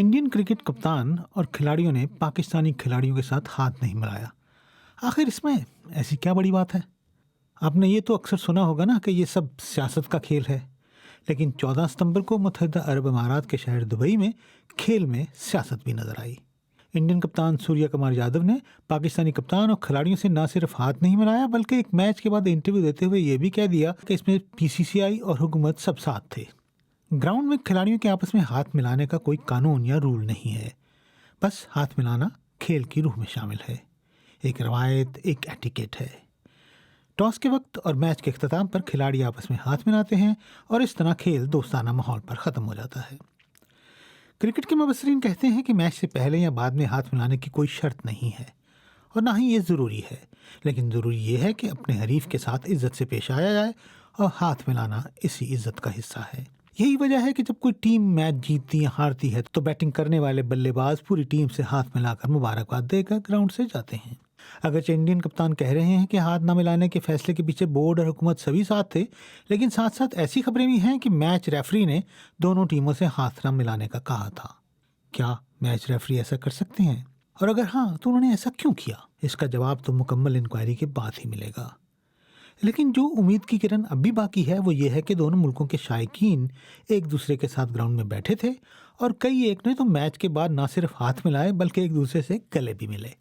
Indian cricket کپتان اور کھلاڑیوں نے پاکستانی کھلاڑیوں کے ساتھ ہاتھ نہیں ملایا۔ آخر اس میں ایسی کیا بڑی بات ہے؟ آپ نے یہ تو اکثر سنا ہوگا نا کہ یہ سب سیاست کا کھیل ہے، لیکن 14 ستمبر کو متحدہ عرب امارات کے شہر دبئی میں کھیل میں سیاست بھی نظر آئی۔ انڈین کپتان سوریہ کمار یادو نے پاکستانی کپتان اور کھلاڑیوں سے نہ صرف ہاتھ نہیں ملایا بلکہ ایک میچ کے بعد انٹرویو دیتے ہوئے یہ بھی کہہ دیا کہ اس میں پی سی سی آئی اور حکومت سب ساتھ تھے۔ گراؤنڈ میں کھلاڑیوں کے آپس میں ہاتھ ملانے کا کوئی قانون یا رول نہیں ہے، بس ہاتھ ملانا کھیل کی روح میں شامل ہے، ایک روایت، ایک ایٹیکیٹ ہے۔ ٹاس کے وقت اور میچ کے اختتام پر کھلاڑی آپس میں ہاتھ ملاتے ہیں اور اس طرح کھیل دوستانہ ماحول پر ختم ہو جاتا ہے۔ کرکٹ کے مبصرین کہتے ہیں کہ میچ سے پہلے یا بعد میں ہاتھ ملانے کی کوئی شرط نہیں ہے اور نہ ہی یہ ضروری ہے، لیکن ضروری یہ ہے کہ اپنے حریف کے ساتھ عزت سے پیش آیا جائے اور ہاتھ ملانا اسی عزت کا حصہ ہے۔ یہی وجہ ہے کہ جب کوئی ٹیم میچ جیتتی یا ہارتی ہے تو بیٹنگ کرنے والے بلے باز پوری ٹیم سے ہاتھ ملا کر مبارکباد دے کر گراؤنڈ سے جاتے ہیں۔ اگرچہ انڈین کپتان کہہ رہے ہیں کہ ہاتھ نہ ملانے کے فیصلے کے پیچھے بورڈ اور حکومت سبھی ساتھ تھے، لیکن ساتھ ساتھ ایسی خبریں بھی ہیں کہ میچ ریفری نے دونوں ٹیموں سے ہاتھ نہ ملانے کا کہا تھا۔ کیا میچ ریفری ایسا کر سکتے ہیں؟ اور اگر ہاں تو انہوں نے ایسا کیوں کیا؟ اس کا جواب تو مکمل انکوائری کے بعد ہی ملے گا۔ لیکن جو امید کی کرن اب بھی باقی ہے وہ یہ ہے کہ دونوں ملکوں کے شائقین ایک دوسرے کے ساتھ گراؤنڈ میں بیٹھے تھے اور کئی ایک نے تو میچ کے بعد نہ صرف ہاتھ ملائے بلکہ ایک دوسرے سے گلے بھی ملے۔